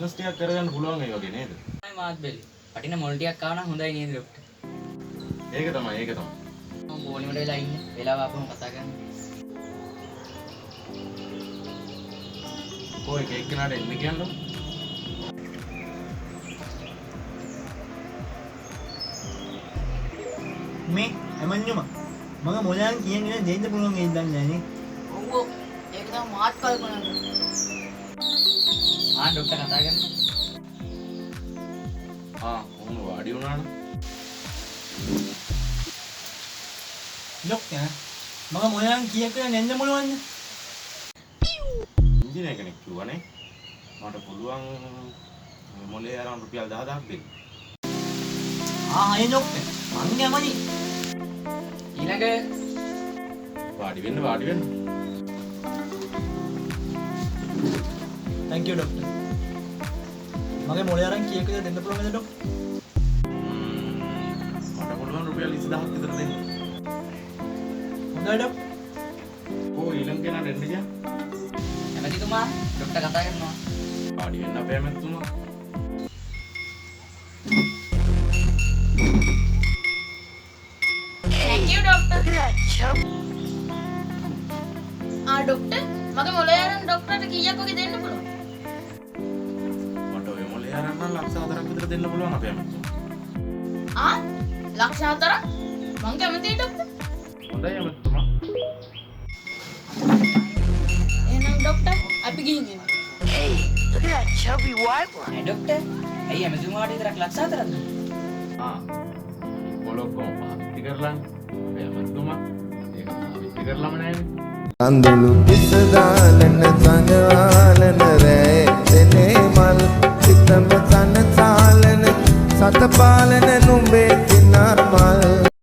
Business ටිකක් කරගන්න පුළුවන් ඒ වගේ නේද? තමයි මාත් බැලි. වටින මොල් ටිකක් ආව නම් හොඳයි නේද ડોක්ටර්? ඒක තමයි. මම බෝනිමට වෙලා ඉන්නේ. වෙලාව ආපුවම කතා කරමු. කොයි කේක් කනට එන්න කියන්නකො. මේ හැමන්යම මම මොලයන් කියන්නේ දෙන්න පුළුවන් ඒ දන්නේ නැහැ නේ. ඔව් ඒක තමයි මාත් කල්පනා කරන්නේ. ડોක්ටර් කතා කරන්නේ. ඔන්න වාඩි වුණානේ. ડોක්ටර් මම මොලයන් කියන්නේ දෙන්න පුළුවන්ද? ඉන්ජිනේර කෙනෙක් කිව්වනේ. මට පුළුවන් මොලේ අරන් රුපියල් 10000ක් දෙන්න. ඒ ડોක්ටර් මං යමනි. ඊළඟ වාඩි වෙන්න. thank you doctor. මගේ මොලේ අරන් කීයකද දෙන්න පුළුවන්ද ડોක්ටර්? මට පුළුවන් රුපියල් 20000ක් විතර දෙන්න. හොඳයි ડોක්ටර්. ඊළඟ කෙනාට එන්න ගියා. ඇමතිතුමා ડોක්ටර් කතා කරනවා. වාඩි වෙන්න අපේ ඇමතිතුමා. Thank you, doctor. डॉक्टर मगे मोले यार डॉक्टर किया को දෙන්න පුළුවන්. මට ඔය මොලේ අරන් නම් ලක්ෂ 4ක් විතර දෙන්න පුළුවන් අපේ ඇමතිතුමා. ලක්ෂ 4ක් මං කැමතියි ડોක්ටර්. හොඳයි ඇමතිතුමා. එහෙනම් ડોක්ටර් අපි ගිහින් එමු. Hey, look at that chubby white one. Hey, doctor. ඇයි ඇමතිතුමාට විතරක් ලක්ෂ 4ක්ද? බොලොක්කොම පාවිච්චි කරලා අපේ ඇමතිතුමා ඒක පාවිච්චි කරලම නැහැනේ. අඳුළු පිස දාලන සංගාලන රැතනේ මල් සිතම සන සාලන සත පාලන නුඹේ